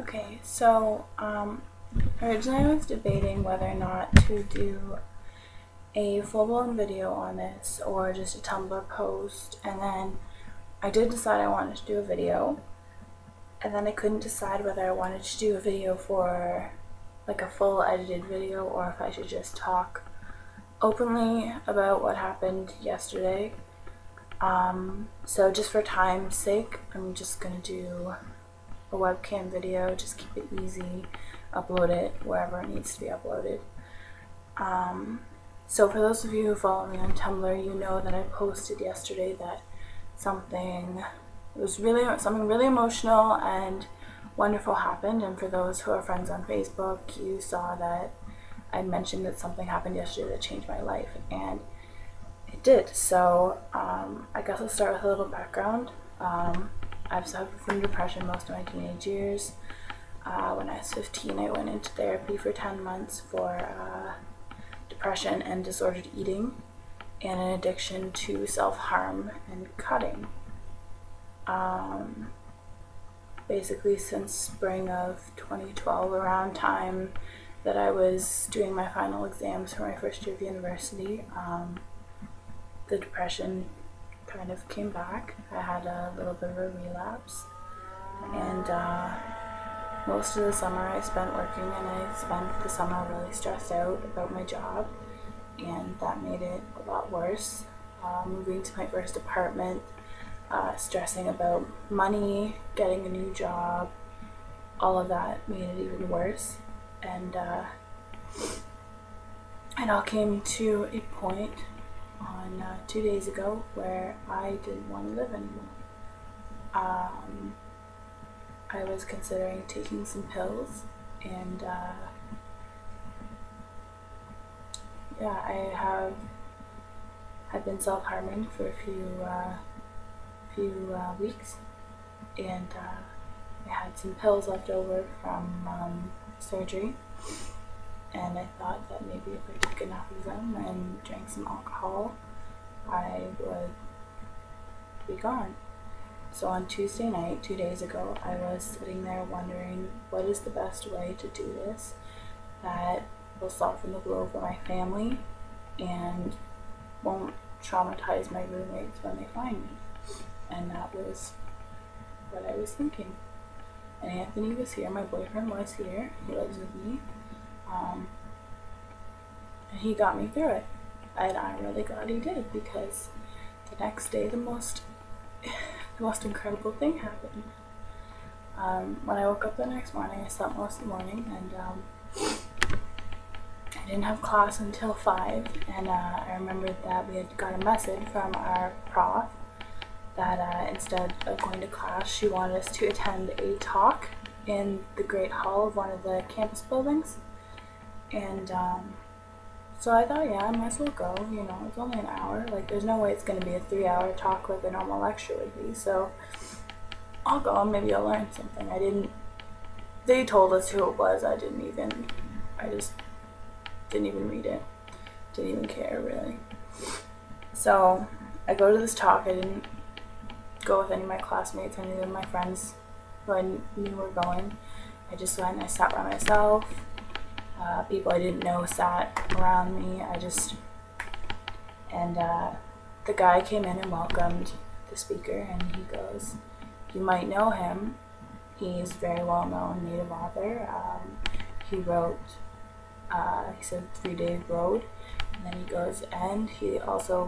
Okay, so originally I was debating whether or not to do a full-blown video on this or just a Tumblr post, and then I did decide I wanted to do a video, and then I couldn't decide whether I wanted to do a video for like a full edited video or if I should just talk openly about what happened yesterday. So just for time's sake, I'm just gonna do a webcam video, just keep it easy, upload it wherever it needs to be uploaded. So for those of you who follow me on Tumblr, you know that I posted yesterday that something really emotional and wonderful happened, and for those who are friends on Facebook, you saw that I mentioned that something happened yesterday that changed my life, and it did. So I guess I'll start with a little background. I've suffered from depression most of my teenage years. When I was 15, I went into therapy for 10 months for depression and disordered eating and an addiction to self-harm and cutting. Basically since spring of 2012, around time that I was doing my final exams for my first year of university, the depression kind of came back. I had a little bit of a relapse, and most of the summer I spent working, and I spent the summer really stressed out about my job, and that made it a lot worse. Moving to my first apartment, stressing about money, getting a new job, all of that made it even worse, and it all came to a point on 2 days ago where I didn't want to live anymore. I was considering taking some pills, and yeah, I've been self-harming for a few weeks, and I had some pills left over from surgery, and I thought that maybe if I took enough of them and drank some alcohol, I would be gone. So on Tuesday night, 2 days ago, I was sitting there wondering what is the best way to do this that will soften the blow for my family and won't traumatize my roommates when they find me. And that was what I was thinking. And Anthony was here, my boyfriend was here, he lives with me. And he got me through it, and I'm really glad he did, because the next day the most incredible thing happened. When I woke up the next morning, I slept most of the morning, and I didn't have class until 5, and I remembered that we had got a message from our prof that instead of going to class, she wanted us to attend a talk in the Great Hall of one of the campus buildings. And so I thought, yeah, I might as well go, you know, it's only an hour, like there's no way it's going to be a 3-hour talk like a normal lecture would be, so I'll go and maybe I'll learn something. They told us who it was, I just didn't even read it, didn't even care really. So I go to this talk. I didn't go with any of my classmates or any of my friends who I knew were going. I just went and I sat by myself. People I didn't know sat around me. The guy came in and welcomed the speaker, and he goes, "You might know him. He's a very well-known native author. He wrote, he said 3 Day Road," and then he goes, and he also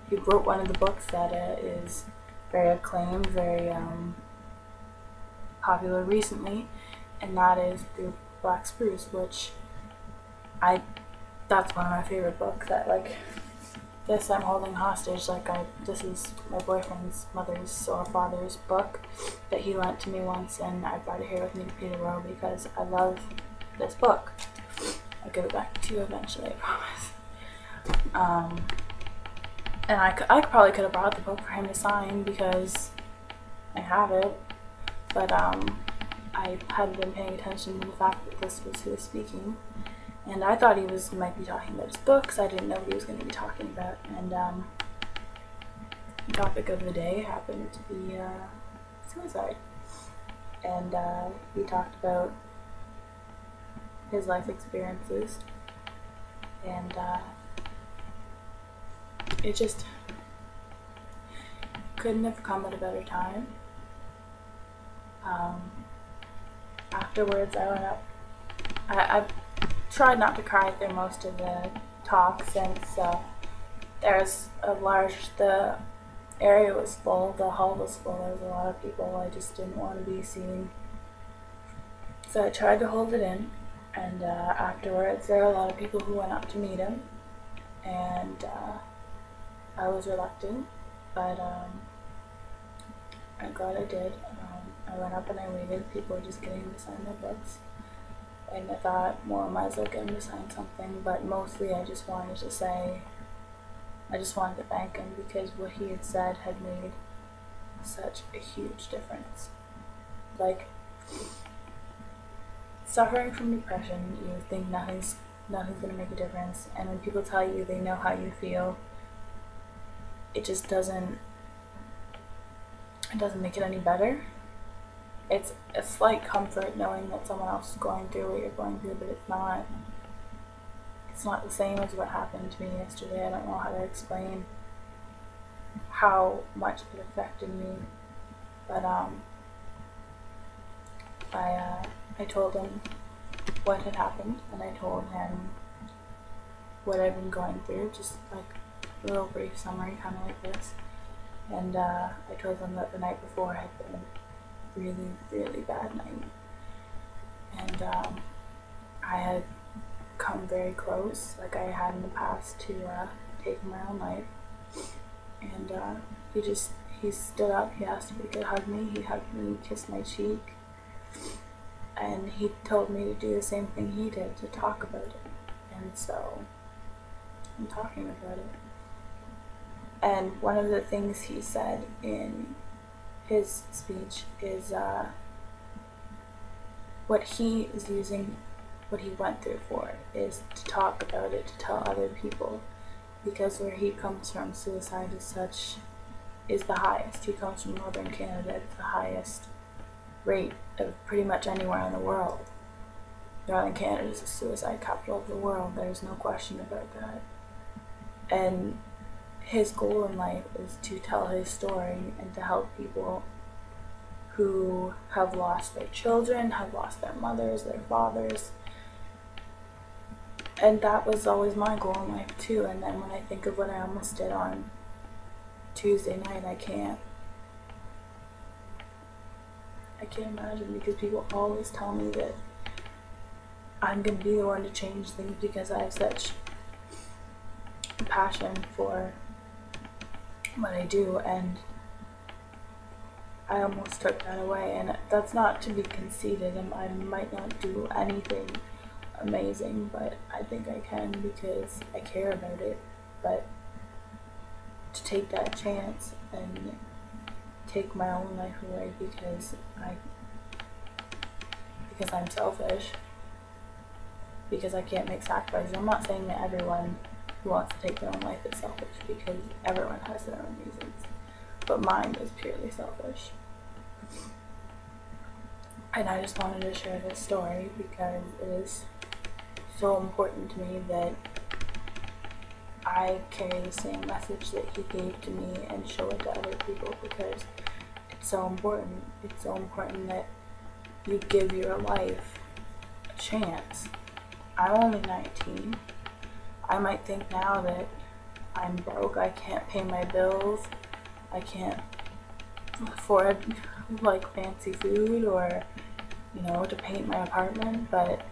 he wrote one of the books that is very acclaimed, very popular recently, and that is The Black Spruce, which that's one of my favorite books. That, like, this I'm holding hostage, this is my boyfriend's mother's or father's book that he lent to me once, and I brought it here with me to Peterborough because I love this book. I'll give it back to you eventually, I promise. And I probably could have brought the book for him to sign because I have it, but I hadn't been paying attention to the fact that this was who was speaking, and I thought he might be talking about his books. I didn't know what he was going to be talking about, and the topic of the day happened to be suicide. and he talked about his life experiences, and it just couldn't have come at a better time. Afterwards, I went up. I tried not to cry through most of the talk, since the area was full, the hall was full, there was a lot of people. I just didn't want to be seen. So I tried to hold it in, and afterwards there were a lot of people who went up to meet him, and I was reluctant, but I'm glad I did. I went up and I waited. People were just getting to sign their books, and I thought, well, I might as well get him to sign something, but mostly I just wanted to thank him, because what he had said had made such a huge difference. Like, suffering from depression, you think nothing's gonna make a difference, and when people tell you they know how you feel, it just doesn't make it any better. It's a slight comfort knowing that someone else is going through what you're going through, but it's not the same as what happened to me yesterday. I don't know how to explain how much it affected me, but I told him what had happened, and I told him what I've been going through, just like a little brief summary, kind of like this. And I told him that the night before had been a really, really bad night, and I had come very close, like I had in the past, to taking my own life. And he stood up, he asked if he could hug me, he hugged me, kissed my cheek, and he told me to do the same thing he did, to talk about it. And so I'm talking about it. And one of the things he said in his speech is what he is using, what he went through for, is to talk about it, to tell other people, because where he comes from, suicide is the highest. He comes from northern Canada. It's the highest rate of pretty much anywhere in the world. Northern Canada is the suicide capital of the world. There's no question about that. And his goal in life is to tell his story and to help people who have lost their children, have lost their mothers, their fathers. And that was always my goal in life too. And then when I think of what I almost did on Tuesday night, I can't imagine, because people always tell me that I'm going to be the one to change things because I have such passion for what I do, and I almost took that away. And that's not to be conceited, and I might not do anything amazing, but I think I can because I care about it. But to take that chance and take my own life away because I'm selfish, because I can't make sacrifices. I'm not saying that everyone who wants to take their own life is selfish, because everyone has their own reasons, but mine is purely selfish. And I just wanted to share this story because it is so important to me that I carry the same message that he gave to me and show it to other people, because it's so important. It's so important that you give your life a chance. I'm only 19. I might think now that I'm broke, I can't pay my bills, I can't afford like fancy food or, to paint my apartment, but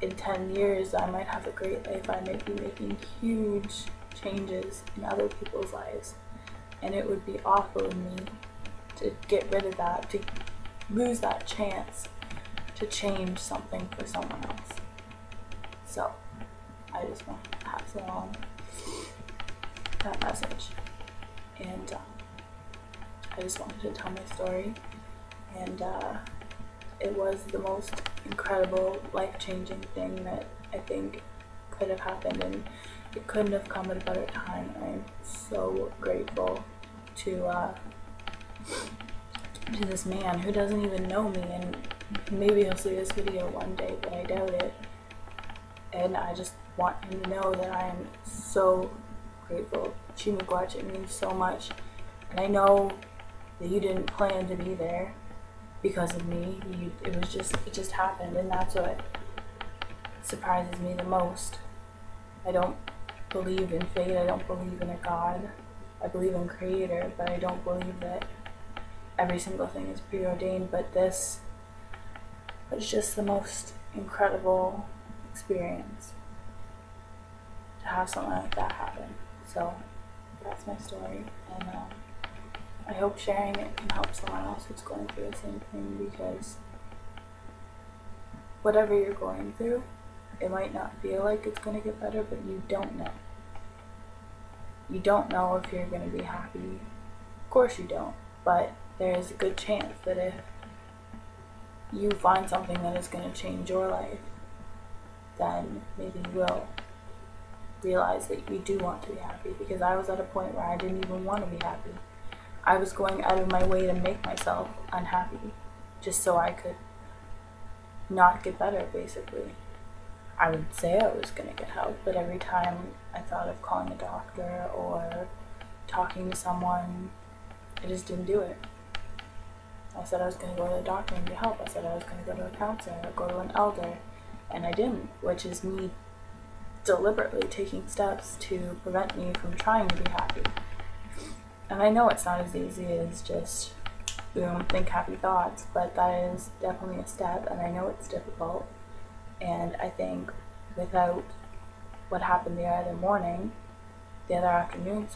in 10 years I might have a great life. I might be making huge changes in other people's lives, and it would be awful of me to get rid of that, to lose that chance to change something for someone else. So I just want to pass along that message, and I just wanted to tell my story, and it was the most incredible, life-changing thing that I think could have happened, and it couldn't have come at a better time. I'm so grateful to to this man who doesn't even know me, and maybe he'll see this video one day, but I doubt it. And I just want him to know that I am so grateful. Chimiguach, it means so much. And I know that you didn't plan to be there because of me. It just happened, and that's what surprises me the most. I don't believe in fate, I don't believe in a God. I believe in Creator, but I don't believe that every single thing is preordained. But this was just the most incredible experience to have something like that happen. So that's my story, and I hope sharing it can help someone else who's going through the same thing, because whatever you're going through, it might not feel like it's going to get better, but you don't know. You don't know if you're going to be happy. Of course you don't, but there is a good chance that if you find something that is going to change your life, then maybe you will realize that you do want to be happy. Because I was at a point where I didn't even want to be happy. I was going out of my way to make myself unhappy just so I could not get better, basically. I would say I was going to get help, but every time I thought of calling a doctor or talking to someone, I just didn't do it. I said I was going to go to the doctor and get help. I said I was going to go to a counselor or go to an elder, and I didn't, which is me deliberately taking steps to prevent me from trying to be happy. And I know it's not as easy as just, think happy thoughts, but that is definitely a step, and I know it's difficult. And I think without what happened the other afternoon,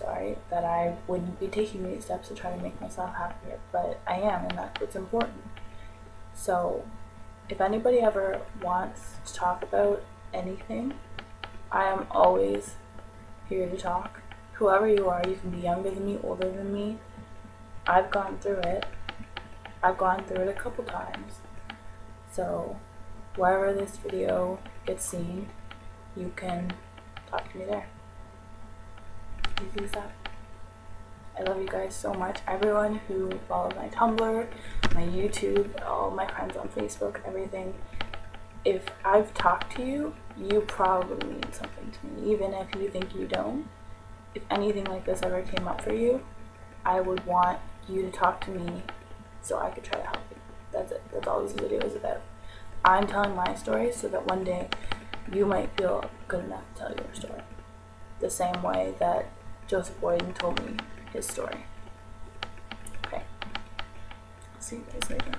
that I wouldn't be taking these steps to try to make myself happier, but I am, and that's what's important. So if anybody ever wants to talk about anything, I am always here to talk. Whoever you are, you can be younger than me, older than me. I've gone through it. I've gone through it a couple times. So wherever this video gets seen, you can talk to me there. Easy as that. I love you guys so much. Everyone who follows my Tumblr, my YouTube, all my friends on Facebook, everything. If I've talked to you, you probably mean something to me, even if you think you don't. If anything like this ever came up for you, I would want you to talk to me so I could try to help you. That's it. That's all this video is about. I'm telling my story so that one day you might feel good enough to tell your story. The same way that Joseph Boyden told me his story. Okay. See you guys later.